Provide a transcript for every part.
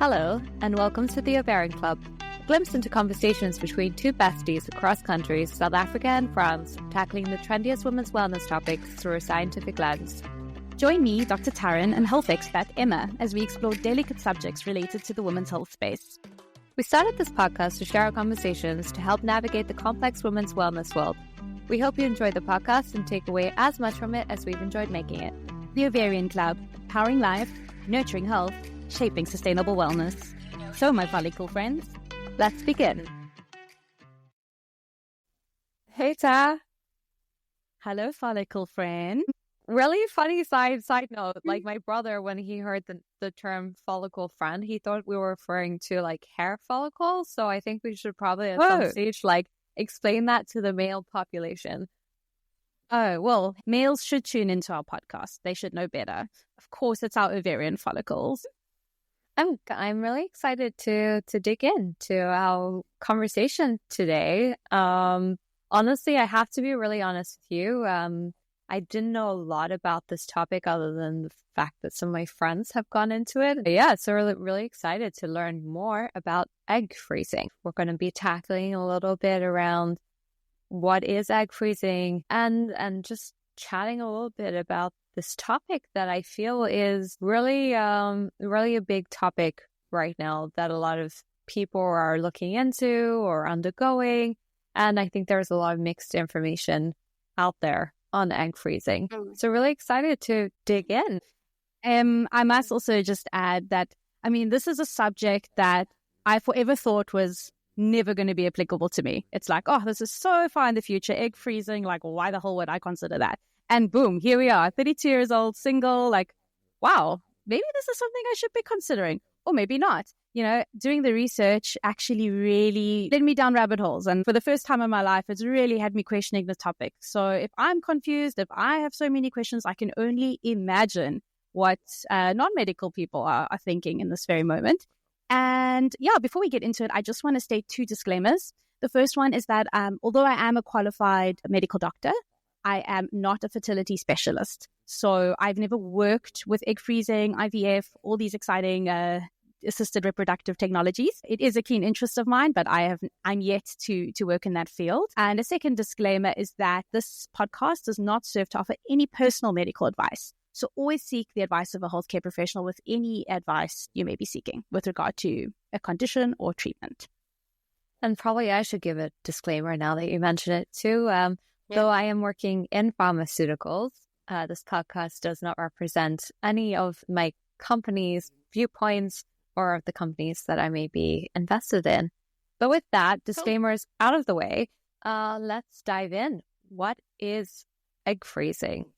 Hello, and welcome to the Ovarian Club, a glimpse into conversations between two besties across countries, South Africa and France, tackling the trendiest women's wellness topics through a scientific lens. Join me, Dr. Tarryn, and health expert Emma as we explore delicate subjects related to the women's health space. We started this podcast to share our conversations to help navigate the complex women's wellness world. We hope you enjoy the podcast and take away as much from it as we've enjoyed making it. The Ovarian Club, powering life, nurturing health, shaping sustainable wellness. So, my follicle friends, let's begin. Hey, Ta. Hello, follicle friend. Really funny side note, like my brother, when he heard the term follicle friend, he thought we were referring to like hair follicles. So I think we should probably at some stage like explain that to the male population. Oh, well, males should tune into our podcast. They should know better. Of course, it's our ovarian follicles. I'm really excited to dig into our conversation today. Honestly, I have to be really honest with you. I didn't know a lot about this topic other than the fact that some of my friends have gone into it. But yeah, so we're really excited to learn more about egg freezing. We're going to be tackling a little bit around what is egg freezing and just chatting a little bit about this topic that I feel is really a big topic right now that a lot of people are looking into or undergoing. And I think there's a lot of mixed information out there on egg freezing. So really excited to dig in. I must also just add that, I mean, this is a subject that I forever thought was never going to be applicable to me. It's like, oh, this is so far in the future, egg freezing, like, why the hell would I consider that? And boom, here we are, 32 years old, single, like, wow, maybe this is something I should be considering, or maybe not. You know, doing the research actually really led me down rabbit holes. And for the first time in my life, it's really had me questioning the topic. So if I'm confused, if I have so many questions, I can only imagine what non-medical people are thinking in this very moment. And yeah, before we get into it, I just want to state two disclaimers. The first one is that although I am a qualified medical doctor, I am not a fertility specialist. So I've never worked with egg freezing, IVF, all these exciting assisted reproductive technologies. It is a keen interest of mine, but I'm yet to work in that field. And a second disclaimer is that this podcast does not serve to offer any personal medical advice. So always seek the advice of a healthcare professional with any advice you may be seeking with regard to a condition or treatment. And probably I should give a disclaimer now that you mention it too. Though I am working in pharmaceuticals, this podcast does not represent any of my company's viewpoints or of the companies that I may be invested in. But with that, disclaimers out of the way, let's dive in. What is egg freezing?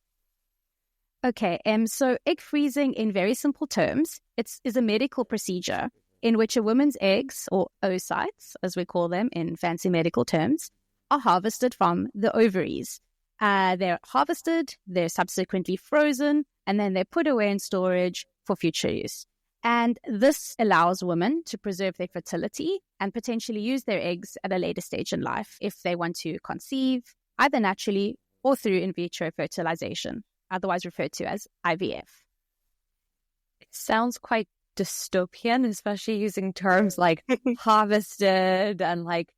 Okay, so egg freezing in very simple terms, is a medical procedure in which a woman's eggs, or oocytes, as we call them in fancy medical terms, are harvested from the ovaries. They're harvested, they're subsequently frozen, and then they're put away in storage for future use. And this allows women to preserve their fertility and potentially use their eggs at a later stage in life if they want to conceive, either naturally or through in vitro fertilization, otherwise referred to as IVF. It sounds quite dystopian, especially using terms like harvested and like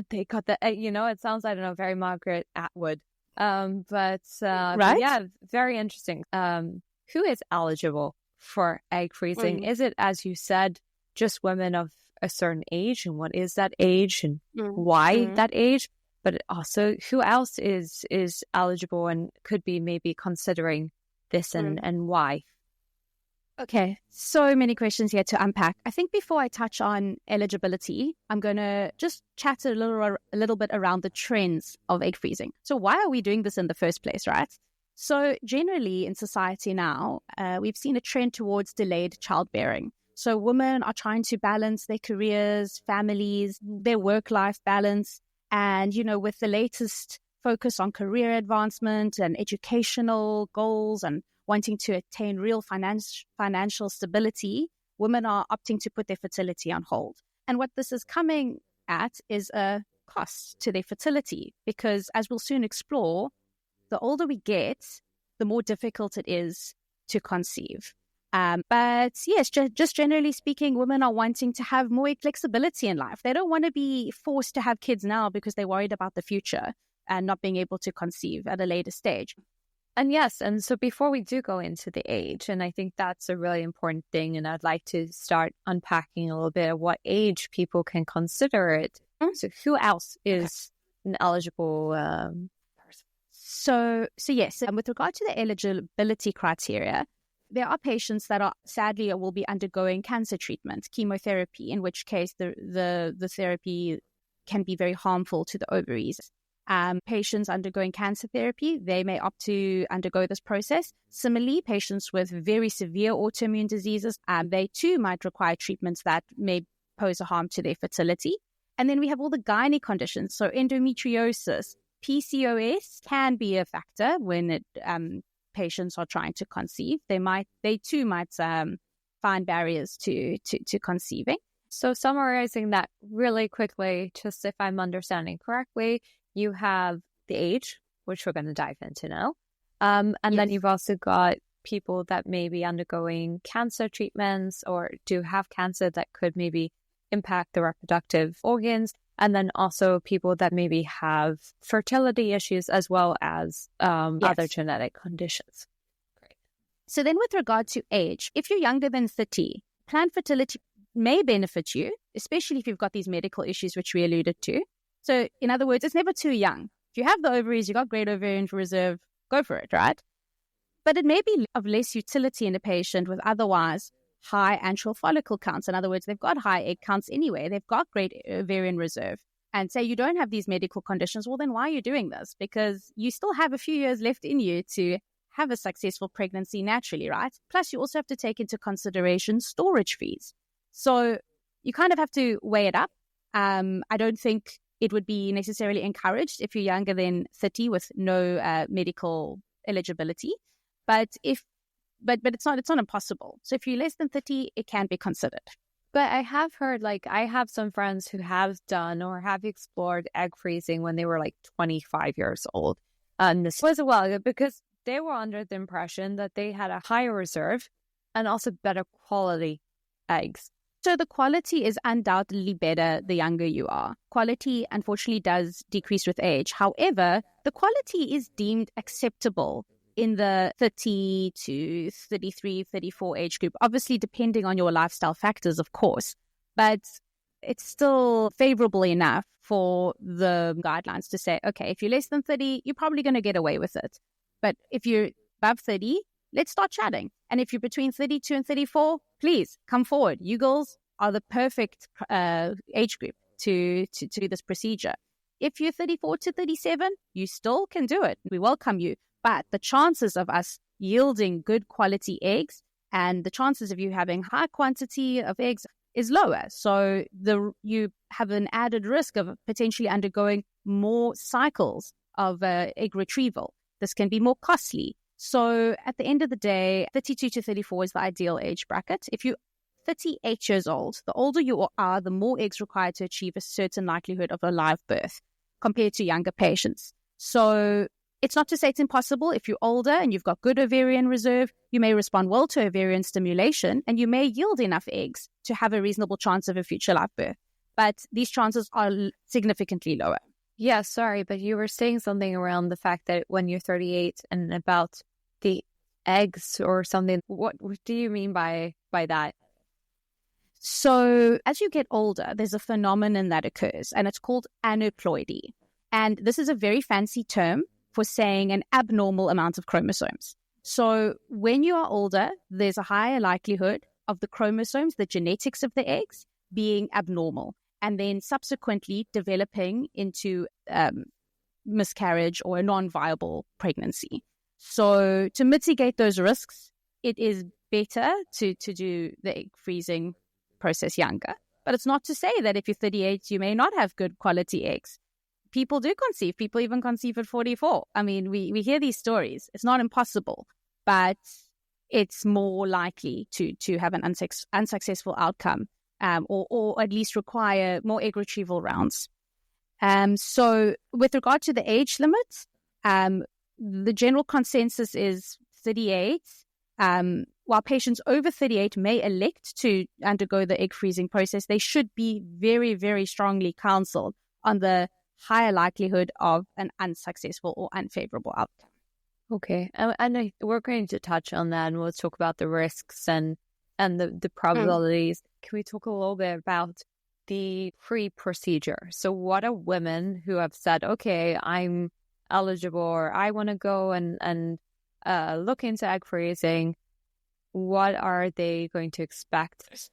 they got the, it sounds, I don't know, very Margaret Atwood. But yeah, very interesting. Who is eligible for egg freezing? Is it, as you said, just women of a certain age, and what is that age and why that age? But also, who else is eligible and could be maybe considering this and why? Okay, so many questions here to unpack. I think before I touch on eligibility, I'm going to just chat a little bit around the trends of egg freezing. So why are we doing this in the first place, right? So generally in society now, we've seen a trend towards delayed childbearing. So women are trying to balance their careers, families, their work-life balance. And, with the latest focus on career advancement and educational goals and wanting to attain real financial stability, women are opting to put their fertility on hold. And what this is coming at is a cost to their fertility, because as we'll soon explore, the older we get, the more difficult it is to conceive. But yes, just generally speaking, women are wanting to have more flexibility in life. They don't want to be forced to have kids now because they're worried about the future and not being able to conceive at a later stage. And yes, and so before we do go into the age, and I think that's a really important thing, and I'd like to start unpacking a little bit of what age people can consider it. So who else is an eligible person? So yes, with regard to the eligibility criteria, there are patients that are sadly will be undergoing cancer treatment, chemotherapy, in which case the therapy can be very harmful to the ovaries. Patients undergoing cancer therapy, they may opt to undergo this process. Similarly, patients with very severe autoimmune diseases, they too might require treatments that may pose a harm to their fertility. And then we have all the gynae conditions. So endometriosis, PCOS can be a factor when patients are trying to conceive. They too might find barriers to conceiving. So summarizing that really quickly, just if I'm understanding correctly, you have the age, which we're going to dive into now. And then you've also got people that may be undergoing cancer treatments or do have cancer that could maybe impact the reproductive organs. And then also people that maybe have fertility issues as well as other genetic conditions. Great. So then with regard to age, if you're younger than 30, planned fertility may benefit you, especially if you've got these medical issues, which we alluded to. So in other words, it's never too young. If you have the ovaries, you've got great ovarian reserve, go for it, right? But it may be of less utility in a patient with otherwise high antral follicle counts. In other words, they've got high egg counts anyway. They've got great ovarian reserve. And say you don't have these medical conditions, well, then why are you doing this? Because you still have a few years left in you to have a successful pregnancy naturally, right? Plus, you also have to take into consideration storage fees. So you kind of have to weigh it up. I don't think it would be necessarily encouraged if you're younger than 30 with no medical eligibility. But it's not impossible. So if you're less than 30, it can be considered. But I have heard, I have some friends who have done or have explored egg freezing when they were 25 years old. And this was a while ago because they were under the impression that they had a higher reserve and also better quality eggs. So the quality is undoubtedly better the younger you are. Quality, unfortunately, does decrease with age. However, the quality is deemed acceptable in the 30 to 33, 34 age group, obviously depending on your lifestyle factors, of course. But it's still favorable enough for the guidelines to say, okay, if you're less than 30, you're probably going to get away with it. But if you're above 30, let's start chatting. And if you're between 32 and 34, please come forward. You girls are the perfect age group to do this procedure. If you're 34 to 37, you still can do it. We welcome you. But the chances of us yielding good quality eggs and the chances of you having high quantity of eggs is lower. So you have an added risk of potentially undergoing more cycles of egg retrieval. This can be more costly. So at the end of the day, 32 to 34 is the ideal age bracket. If you're 38 years old, the older you are, the more eggs required to achieve a certain likelihood of a live birth compared to younger patients. So it's not to say it's impossible. If you're older and you've got good ovarian reserve, you may respond well to ovarian stimulation and you may yield enough eggs to have a reasonable chance of a future live birth. But these chances are significantly lower. Yeah, sorry, but you were saying something around the fact that when you're 38 and about the eggs or something. What do you mean by that? So as you get older, there's a phenomenon that occurs and it's called aneuploidy. And this is a very fancy term for saying an abnormal amount of chromosomes. So when you are older, there's a higher likelihood of the chromosomes, the genetics of the eggs, being abnormal and then subsequently developing into miscarriage or a non-viable pregnancy. So to mitigate those risks, it is better to do the egg freezing process younger. But it's not to say that if you're 38, you may not have good quality eggs. People do conceive. People even conceive at 44. I mean, we hear these stories. It's not impossible, but it's more likely to have an unsuccessful outcome or at least require more egg retrieval rounds. So with regard to the age limit, the general consensus is 38 while patients over 38 may elect to undergo the egg freezing process, they should be very, very strongly counseled on the higher likelihood of an unsuccessful or unfavorable outcome. Okay. And we're going to touch on that, and we'll talk about the risks and the probabilities. Can we talk a little bit about the pre-procedure? So what are women who have said, okay, I'm eligible, or I want to go and look into egg freezing, what are they going to expect?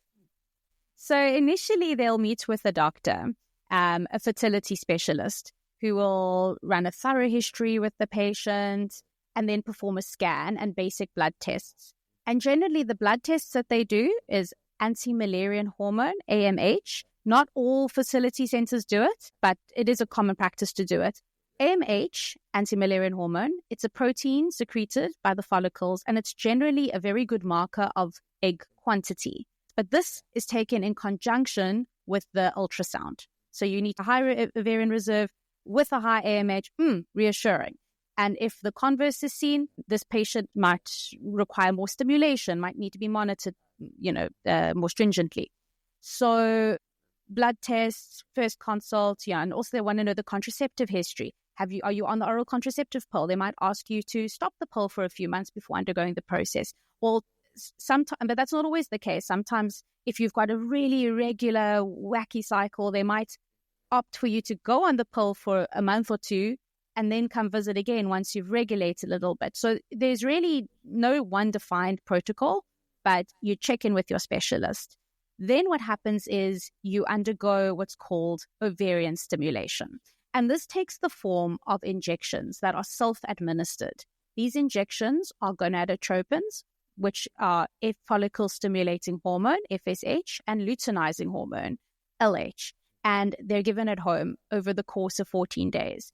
So initially they'll meet with a doctor, a fertility specialist, who will run a thorough history with the patient and then perform a scan and basic blood tests. And generally the blood tests that they do is anti-Müllerian hormone, AMH. Not all fertility centers do it, but it is a common practice to do it. AMH, anti-Müllerian hormone, it's a protein secreted by the follicles, and it's generally a very good marker of egg quantity. But this is taken in conjunction with the ultrasound. So you need a high ovarian reserve with a high AMH, reassuring. And if the converse is seen, this patient might require more stimulation, might need to be monitored, more stringently. So blood tests, first consult, and also they want to know the contraceptive history. Are you on the oral contraceptive pill? They might ask you to stop the pill for a few months before undergoing the process. Well, sometimes, but that's not always the case. Sometimes if you've got a really irregular, wacky cycle, they might opt for you to go on the pill for a month or two and then come visit again once you've regulated a little bit. So there's really no one defined protocol, but you check in with your specialist. Then what happens is you undergo what's called ovarian stimulation. And this takes the form of injections that are self-administered. These injections are gonadotropins, which are follicle stimulating hormone, FSH, and luteinizing hormone, LH. And they're given at home over the course of 14 days.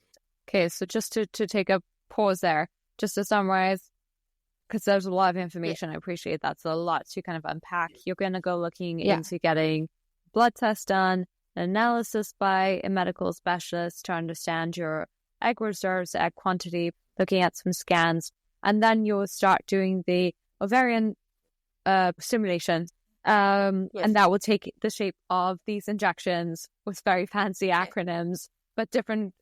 Okay, so just to take a pause there, just to summarize, because there's a lot of information. I appreciate that's a lot to kind of unpack. You're going to go looking into getting blood tests done, an analysis by a medical specialist to understand your egg reserves, egg quantity, looking at some scans, and then you'll start doing the ovarian stimulation. And that will take the shape of these injections with very fancy acronyms, but different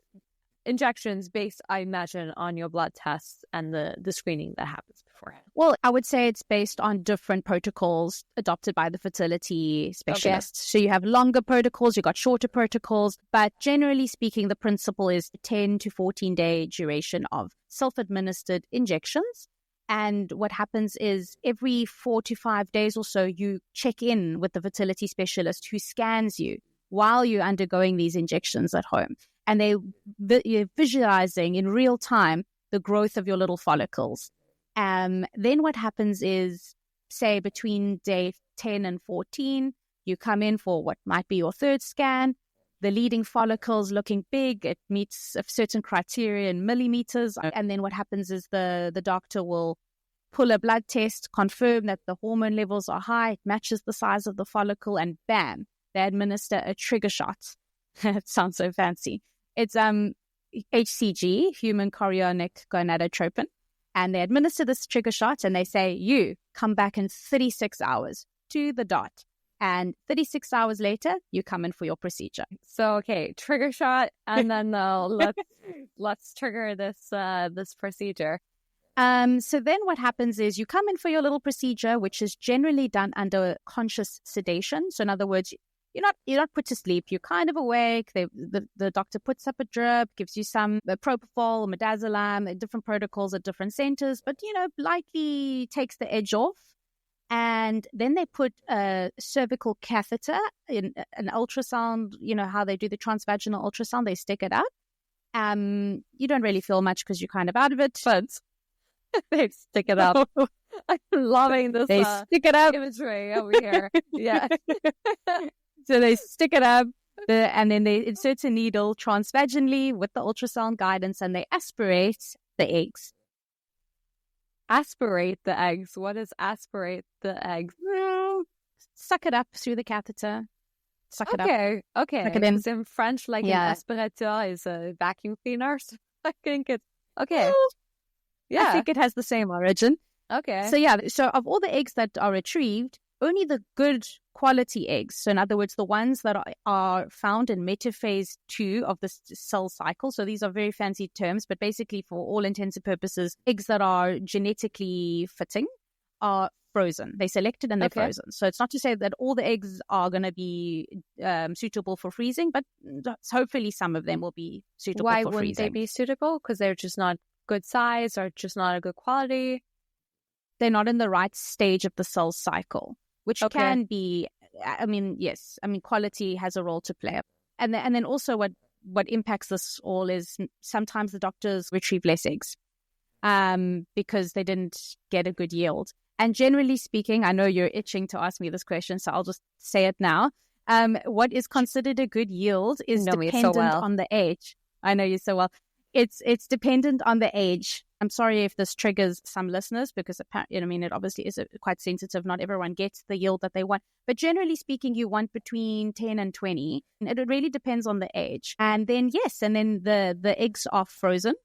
injections based, I imagine, on your blood tests and the screening that happens beforehand. Well, I would say it's based on different protocols adopted by the fertility specialists. So you have longer protocols, you've got shorter protocols, but generally speaking, the principle is 10 to 14 day duration of self-administered injections. And what happens is every 4 to 5 days or so, you check in with the fertility specialist who scans you while you're undergoing these injections at home. And you're visualizing in real time the growth of your little follicles. Then what happens is, say, between day 10 and 14, you come in for what might be your third scan. The leading follicle's looking big. It meets a certain criteria in millimeters. And then what happens is the doctor will pull a blood test, confirm that the hormone levels are high, it matches the size of the follicle, and bam, they administer a trigger shot. It sounds so fancy. It's HCG, human chorionic gonadotropin, and they administer this trigger shot and they say, you come back in 36 hours to the dot. And 36 hours later, you come in for your procedure. So, okay, trigger shot, and then let's trigger this procedure. So then what happens is you come in for your little procedure, which is generally done under conscious sedation. So in other words, you're not put to sleep. You're kind of awake. The doctor puts up a drip, gives you some propofol, midazolam, different protocols at different centers, but likely takes the edge off. And then they put a cervical catheter in an ultrasound. You know how they do the transvaginal ultrasound? They stick it up. You don't really feel much because you're kind of out of it, but they stick it up. I'm loving this. They stick it up. Imagery over here. Yeah. So they stick it up, and then they insert a needle transvaginally with the ultrasound guidance, and they aspirate the eggs. Aspirate the eggs? What is aspirate the eggs? Suck it up through the catheter. Suck it up. Okay. Suck it in. It's in French, like an aspirateur is a vacuum cleaner. So I think it's okay. I think it has the same origin. Okay. So yeah, so of all the eggs that are retrieved, only the good quality eggs, so in other words, the ones that are found in metaphase 2 of the cell cycle, so these are very fancy terms, but basically for all intents and purposes, eggs that are genetically fitting are frozen. They're selected and they're frozen. So it's not to say that all the eggs are going to be suitable for freezing, but hopefully some of them will be suitable for freezing. Why wouldn't they be suitable? Because they're just not good size or just not a good quality? They're not in the right stage of the cell cycle, which can be, I mean, yes, I mean, quality has a role to play. And then also what impacts this all is sometimes the doctors retrieve less eggs because they didn't get a good yield. And generally speaking, I know you're itching to ask me this question, so I'll just say it now. What is considered a good yield is dependent on the age. I know you so well. It's dependent on the age. I'm sorry if this triggers some listeners because I mean, it obviously is quite sensitive. Not everyone gets the yield that they want. But generally speaking, you want between 10 and 20. And it really depends on the age. And then, yes, and then the eggs are frozen.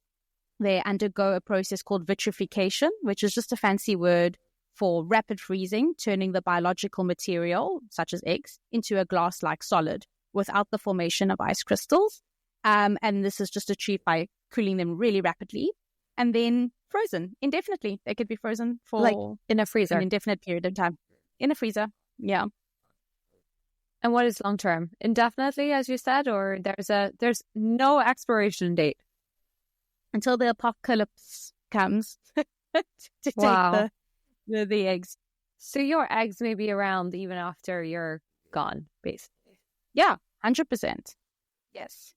They undergo a process called vitrification, which is just a fancy word for rapid freezing, turning the biological material, such as eggs, into a glass-like solid without the formation of ice crystals. And this is just achieved by cooling them really rapidly and then frozen indefinitely. They could be frozen for like in a freezer, an indefinite period of time. In a freezer, yeah. And what is long term? Indefinitely, as you said, or there's no expiration date until the apocalypse comes to take the eggs. So your eggs may be around even after you're gone, basically. Yeah, 100%. Yes.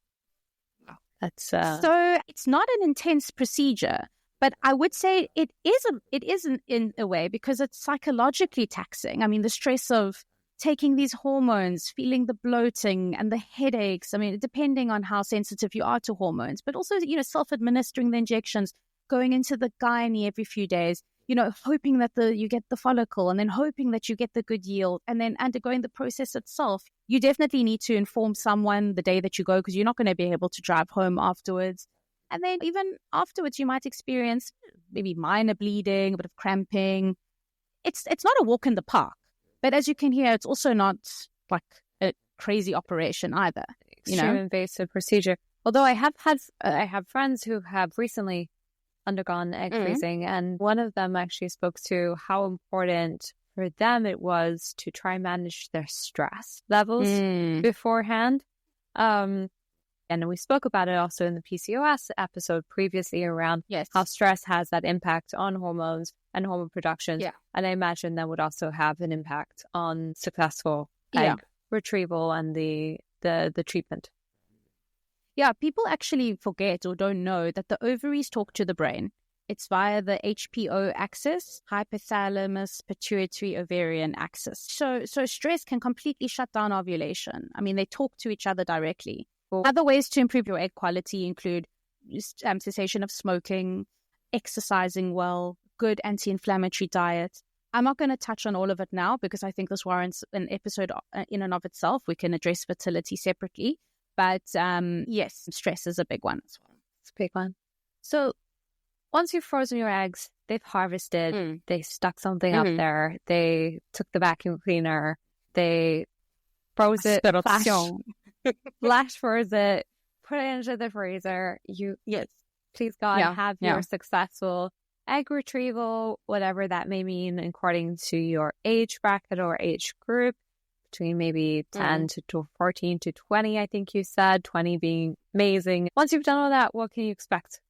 That's so it's not an intense procedure, but I would say it isn't in a way because it's psychologically taxing. I mean, the stress of taking these hormones, feeling the bloating and the headaches. I mean, depending on how sensitive you are to hormones, but also, self-administering the injections, going into the gynae every few days, hoping that you get the follicle and then hoping that you get the good yield and then undergoing the process itself. You definitely need to inform someone the day that you go because you're not going to be able to drive home afterwards. And then even afterwards, you might experience maybe minor bleeding, a bit of cramping. It's not a walk in the park. But as you can hear, it's also not like a crazy operation either. Extreme invasive procedure. Although I have friends who have recently undergone egg freezing, and one of them actually spoke to how important for them it was to try and manage their stress levels beforehand. And we spoke about it also in the PCOS episode previously around how stress has that impact on hormones and hormone production. Yeah. And I imagine that would also have an impact on successful egg retrieval and the treatment. Yeah, people actually forget or don't know that the ovaries talk to the brain. It's via the HPO axis, hypothalamus pituitary ovarian axis. So stress can completely shut down ovulation. I mean, they talk to each other directly. Cool. Other ways to improve your egg quality include cessation of smoking, exercising well, good anti-inflammatory diet. I'm not going to touch on all of it now because I think this warrants an episode in and of itself. We can address fertility separately. But yes, stress is a big one as well. It's a big one. So once you've frozen your eggs, they've harvested, they stuck something up there, they took the vacuum cleaner, they froze it, flash froze it, put it into the freezer. Please God, have your successful egg retrieval, whatever that may mean according to your age bracket or age group. Between maybe 10 to 14 to 20, I think you said, 20 being amazing. Once you've done all that, what can you expect?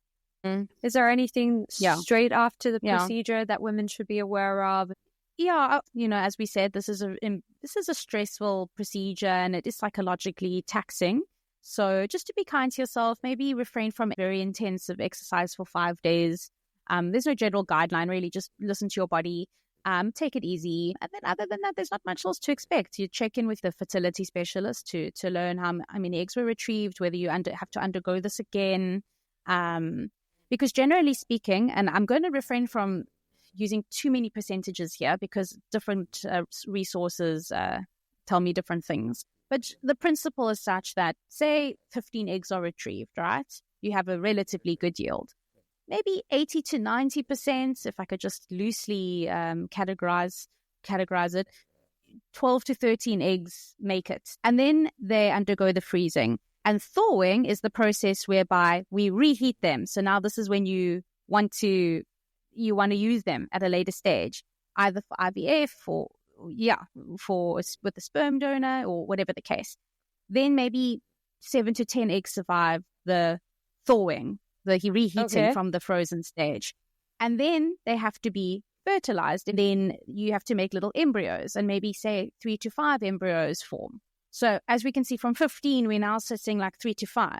Is there anything straight off to the procedure that women should be aware of? Yeah, as we said, this is a stressful procedure and it is psychologically taxing. So just to be kind to yourself, maybe refrain from very intensive exercise for 5 days. There's no general guideline, really. Just listen to your body. Take it easy. And then other than that, there's not much else to expect. You check in with the fertility specialist to learn how many eggs were retrieved, whether you have to undergo this again. Because generally speaking, and I'm going to refrain from using too many percentages here because different resources tell me different things. But the principle is such that, say, 15 eggs are retrieved, right? You have a relatively good yield. maybe 80 to 90%, if I could just loosely categorize it, 12 to 13 eggs make it. And then they undergo the freezing. And thawing is the process whereby we reheat them. So now this is when you want to use them at a later stage, either for IVF or with the sperm donor or whatever the case. Then maybe 7 to 10 eggs survive the thawing, the reheating from the frozen stage. And then they have to be fertilized. And then you have to make little embryos, and maybe say 3 to 5 embryos form. So as we can see from 15, we're now sitting like 3 to 5.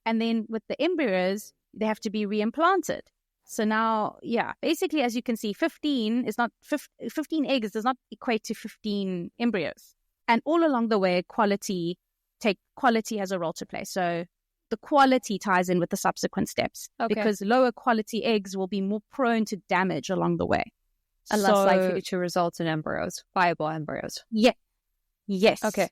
And then with the embryos, they have to be reimplanted. So now, basically, as you can see, 15 eggs does not equate to 15 embryos. And all along the way, quality has a role to play. So the quality ties in with the subsequent steps, because lower quality eggs will be more prone to damage along the way. And less likely to result in viable embryos. Yeah. Yes. Okay.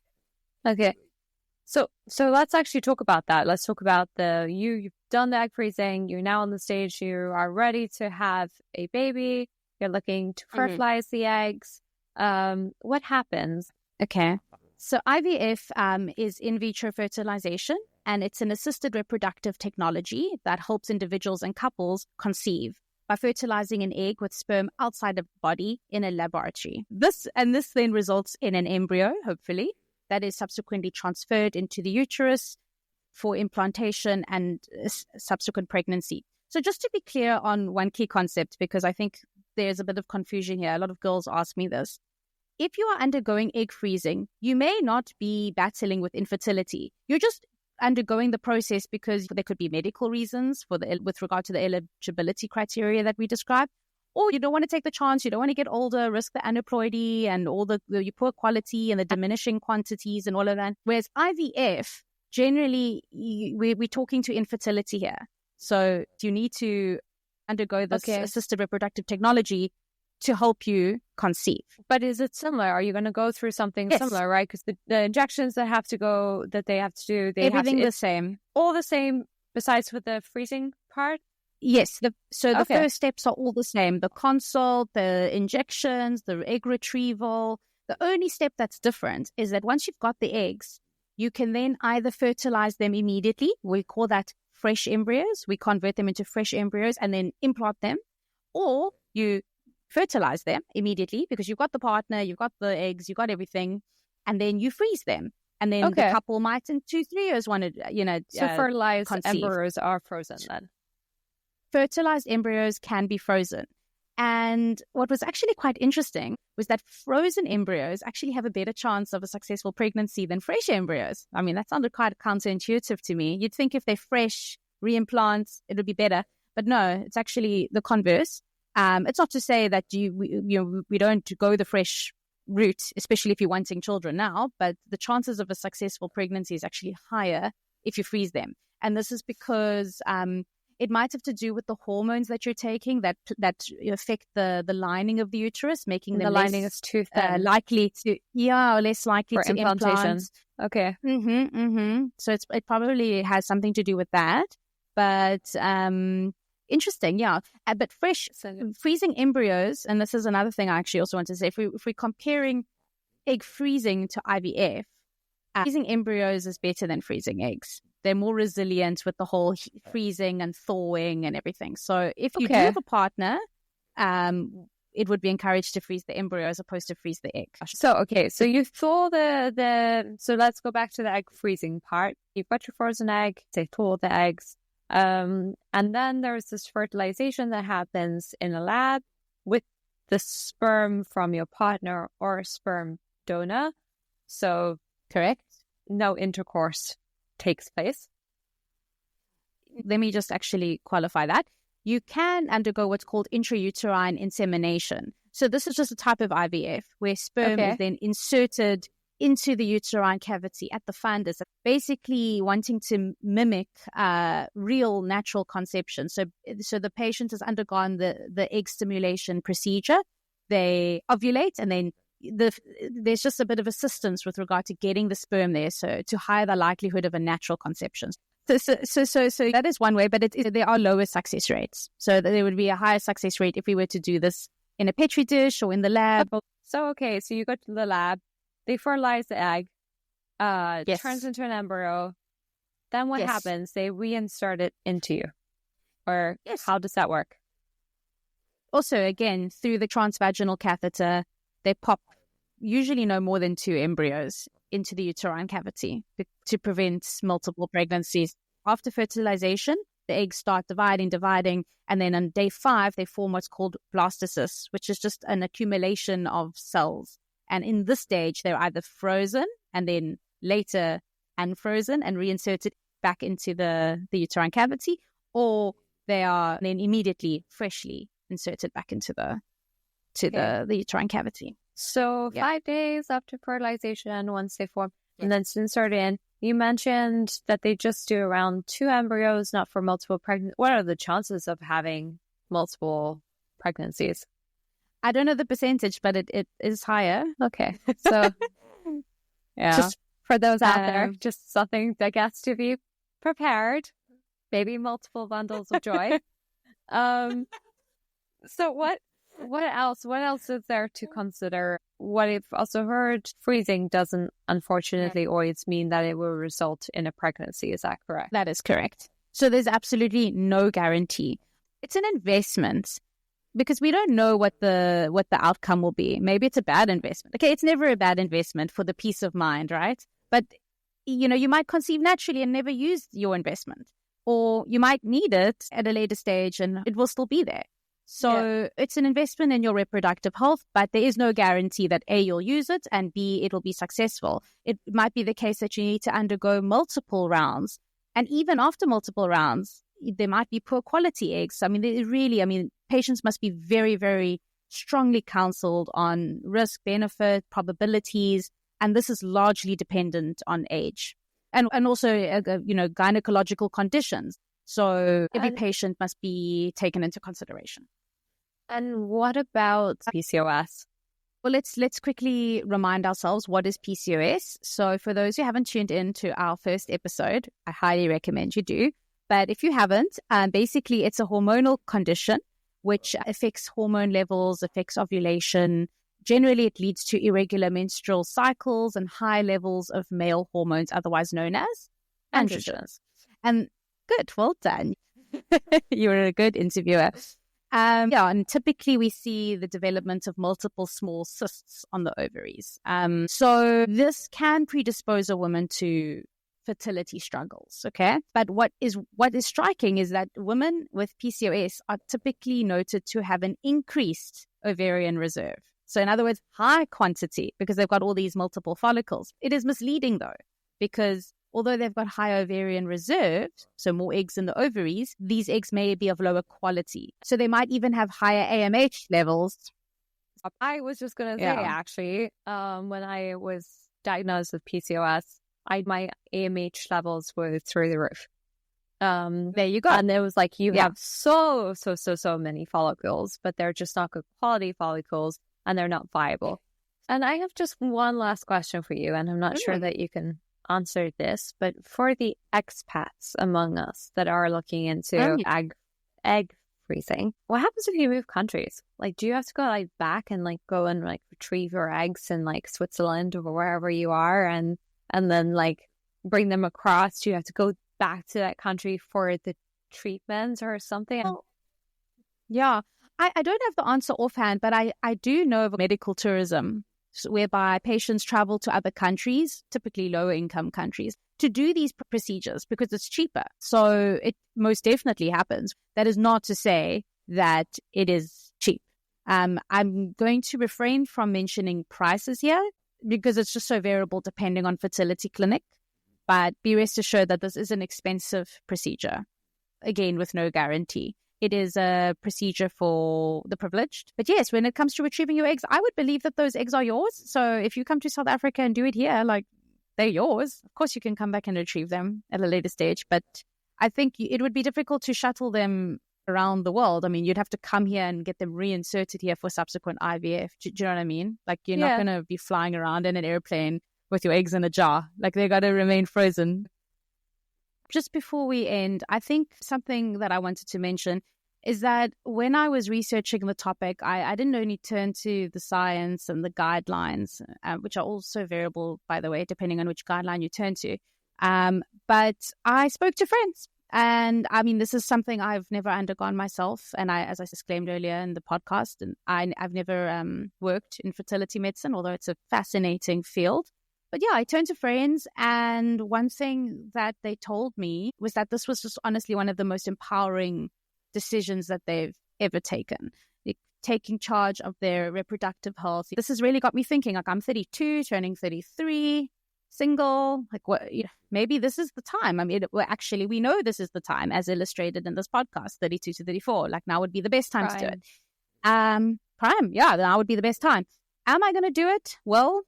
So let's actually talk about that. Let's talk about you've done the egg freezing. You're now on the stage. You are ready to have a baby. You're looking to fertilize the eggs. What happens? Okay. So IVF is in vitro fertilization, and it's an assisted reproductive technology that helps individuals and couples conceive by fertilizing an egg with sperm outside of the body in a laboratory. This then results in an embryo, hopefully, that is subsequently transferred into the uterus for implantation and subsequent pregnancy. So just to be clear on one key concept, because I think there's a bit of confusion here. A lot of girls ask me this. If you are undergoing egg freezing, you may not be battling with infertility. You're just undergoing the process because there could be medical reasons with regard to the eligibility criteria that we described, or you don't want to take the chance, you don't want to get older, risk the aneuploidy and all the poor quality and the diminishing quantities and all of that. Whereas IVF, generally, we're talking to infertility here. So you need to undergo this assisted reproductive technology to help you conceive. But is it similar? Are you going to go through something similar, right? Because the injections that they have to do, everything the same. All the same, besides with the freezing part? Yes. The first steps are all the same. The consult, the injections, the egg retrieval. The only step that's different is that once you've got the eggs, you can then either fertilize them immediately. We call that fresh embryos. We convert them into fresh embryos and then implant them. Or you fertilize them immediately because you've got the partner, you've got the eggs, you've got everything, and then you freeze them. And then the couple might in 2-3 years want to, So fertilized conceive. embryos are frozen then? Fertilized embryos can be frozen. And what was actually quite interesting was that frozen embryos actually have a better chance of a successful pregnancy than fresh embryos. I mean, that sounded quite counterintuitive to me. You'd think if they're fresh, reimplants, it would be better. But no, it's actually the converse. It's not to say that we don't go the fresh route, especially if you're wanting children now, but the chances of a successful pregnancy is actually higher if you freeze them. And this is because it might have to do with the hormones that you're taking that affect the lining of the uterus, making them lining is too thin, less likely for to implantation. implant. Okay. So it probably has something to do with that, but interesting, yeah. But freezing embryos, and this is another thing I actually also want to say. If we're comparing egg freezing to IVF, freezing embryos is better than freezing eggs. They're more resilient with the whole freezing and thawing and everything. So if you do have a partner, it would be encouraged to freeze the embryo as opposed to freeze the egg. So you thaw so let's go back to the egg freezing part. You've got your frozen egg, they thaw the eggs. And then there's this fertilization that happens in a lab with the sperm from your partner or sperm donor. So correct? No intercourse takes place. Let me just actually qualify that. You can undergo what's called intrauterine insemination. So this is just a type of IVF where sperm is then inserted into the uterine cavity at the fundus, basically wanting to mimic real natural conception. So the patient has undergone the egg stimulation procedure. They ovulate, and then there's just a bit of assistance with regard to getting the sperm there, so to higher the likelihood of a natural conception. So that is one way, but there are lower success rates. So there would be a higher success rate if we were to do this in a petri dish or in the lab. So, okay, so you go to the lab, they fertilize the egg, Yes. turns into an embryo. Then what Yes. happens? They reinsert it into you. Or Yes. how does that work? Also, again, through the transvaginal catheter, they pop usually no more than 2 embryos into the uterine cavity to prevent multiple pregnancies. After fertilization, the eggs start dividing, and then on day 5, they form what's called blastocysts, which is just an accumulation of cells. And in this stage, they're either frozen and then later unfrozen and reinserted back into the uterine cavity, or they are then immediately freshly inserted back into the uterine cavity. So 5 days after fertilization, once they form, and then it's inserted in. You mentioned that they just do around 2 embryos, not for multiple pregnancies. What are the chances of having multiple pregnancies? I don't know the percentage, but it is higher. Okay. So just for those out there, just something, I guess, to be prepared. Maybe multiple bundles of joy. So what else? What else is there to consider? What I've also heard, freezing doesn't unfortunately always mean that it will result in a pregnancy. Is that correct? That is correct. So there's absolutely no guarantee. It's an investment because we don't know what the outcome will be. Maybe it's a bad investment. Okay, it's never a bad investment for the peace of mind, right? But you might conceive naturally and never use your investment, or you might need it at a later stage and it will still be there. So it's an investment in your reproductive health, but there is no guarantee that A, you'll use it, and B, it'll be successful. It might be the case that you need to undergo multiple rounds. And even after multiple rounds, there might be poor quality eggs. Patients must be very, very strongly counseled on risk, benefit, probabilities, and this is largely dependent on age and also, gynecological conditions. So every patient must be taken into consideration. And what about PCOS? Well, let's quickly remind ourselves, what is PCOS? So for those who haven't tuned in to our first episode, I highly recommend you do. But if you haven't, basically it's a hormonal condition which affects hormone levels, affects ovulation. Generally, it leads to irregular menstrual cycles and high levels of male hormones, otherwise known as androgens. And good, well done. You were a good interviewer. And typically we see the development of multiple small cysts on the ovaries. So this can predispose a woman to fertility struggles, okay? But what is striking is that women with PCOS are typically noted to have an increased ovarian reserve. So in other words, high quantity, because they've got all these multiple follicles. It is misleading though, because although they've got high ovarian reserve, so more eggs in the ovaries, these eggs may be of lower quality. So they might even have higher AMH levels. I was just going to say, actually, when I was diagnosed with PCOS, my AMH levels were through the roof. There you go. And it was like, you have so many follicles, but they're just not good quality follicles and they're not viable. And I have just one last question for you, and I'm not sure that you can answer this, but for the expats among us that are looking into egg freezing, what happens if you move countries? Like, do you have to go back and go and retrieve your eggs in Switzerland or wherever you are and then bring them across? Do you have to go back to that country for the treatments or something? Yeah, I don't have the answer offhand, but I do know of medical tourism, whereby patients travel to other countries, typically lower income countries, to do these procedures because it's cheaper. So it most definitely happens. That is not to say that it is cheap. I'm going to refrain from mentioning prices here because it's just so variable depending on fertility clinic. But be rest assured that this is an expensive procedure, again, with no guarantee. It is a procedure for the privileged. But yes, when it comes to retrieving your eggs, I would believe that those eggs are yours. So if you come to South Africa and do it here, they're yours. Of course, you can come back and retrieve them at a later stage. But I think it would be difficult to shuttle them around the world. I mean, you'd have to come here and get them reinserted here for subsequent IVF. Do you know what I mean? You're not going to be flying around in an airplane with your eggs in a jar. They got to remain frozen. Just before we end, I think something that I wanted to mention is that when I was researching the topic, I didn't only turn to the science and the guidelines, which are also variable, by the way, depending on which guideline you turn to. But I spoke to friends. And I mean, this is something I've never undergone myself. And as I disclaimed earlier in the podcast, and I've never worked in fertility medicine, although it's a fascinating field. But yeah, I turned to friends, and one thing that they told me was that this was just honestly one of the most empowering decisions that they've ever taken. Taking charge of their reproductive health. This has really got me thinking, like, I'm 32, turning 33, single, like, what, maybe this is the time. I mean, actually, we know this is the time, as illustrated in this podcast, 32 to 34. Like, now would be the best time to do it. Prime, yeah, now would be the best time. Am I going to do it? Well,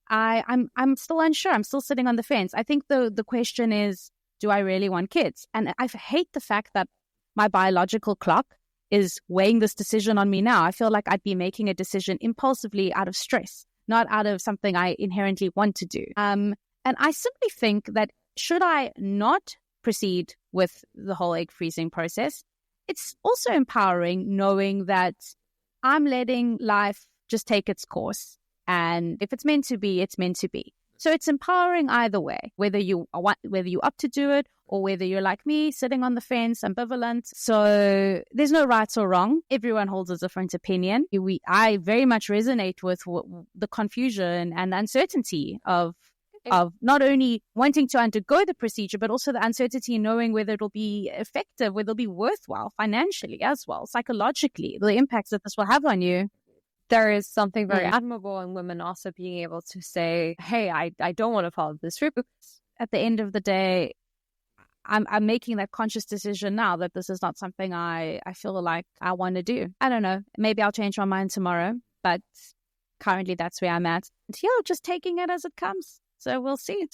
I'm still unsure. I'm still sitting on the fence. I think the question is, do I really want kids? And I hate the fact that my biological clock is weighing this decision on me now. I feel like I'd be making a decision impulsively out of stress, not out of something I inherently want to do. And I simply think that should I not proceed with the whole egg freezing process, it's also empowering knowing that I'm letting life just take its course. And if it's meant to be, it's meant to be. So it's empowering either way, whether you opt to do it or whether you're like me, sitting on the fence, ambivalent. So there's no right or wrong. Everyone holds a different opinion. I very much resonate with the confusion and uncertainty of not only wanting to undergo the procedure, but also the uncertainty in knowing whether it'll be effective, whether it'll be worthwhile financially as well, psychologically, the impacts that this will have on you. There is something very admirable in women also being able to say, hey, I don't want to follow this route. At the end of the day, I'm making that conscious decision now that this is not something I feel like I want to do. I don't know. Maybe I'll change my mind tomorrow, but currently that's where I'm at. And yeah, just taking it as it comes. So we'll see.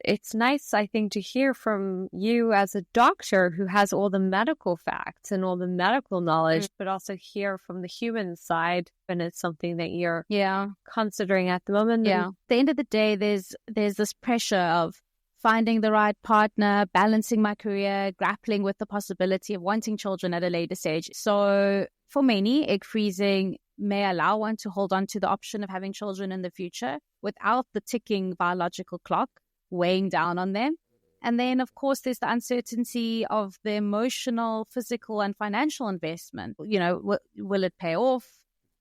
It's nice, I think, to hear from you as a doctor who has all the medical facts and all the medical knowledge, but also hear from the human side when it's something that you're considering at the moment. Yeah. At the end of the day, there's this pressure of finding the right partner, balancing my career, grappling with the possibility of wanting children at a later stage. So for many, egg freezing may allow one to hold on to the option of having children in the future without the ticking biological clock weighing down on them. And then, of course, there's the uncertainty of the emotional, physical, and financial investment. Will it pay off?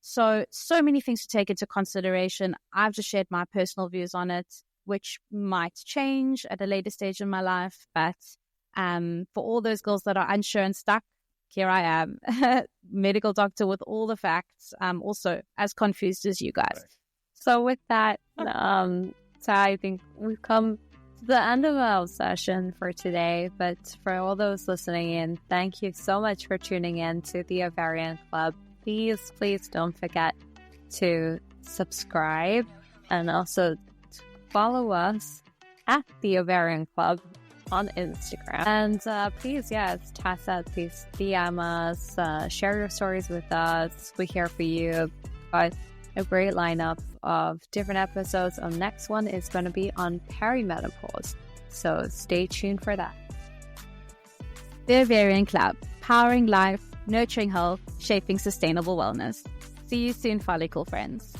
So many things to take into consideration. I've just shared my personal views on it, which might change at a later stage in my life. But for all those girls that are unsure and stuck, here I am, medical doctor with all the facts, also as confused as you guys. So with that, so I think we've come to the end of our session for today. But for all those listening in, thank you so much for tuning in to the Ovarian Club. Please don't forget to subscribe and also follow us at the Ovarian Club on Instagram. And please, as Tess said, please DM us, share your stories with us. We're here for you. But a great lineup of different episodes. The next one is going to be on perimenopause. So stay tuned for that. The Ovarian Club, powering life, nurturing health, shaping sustainable wellness. See you soon, follicle friends.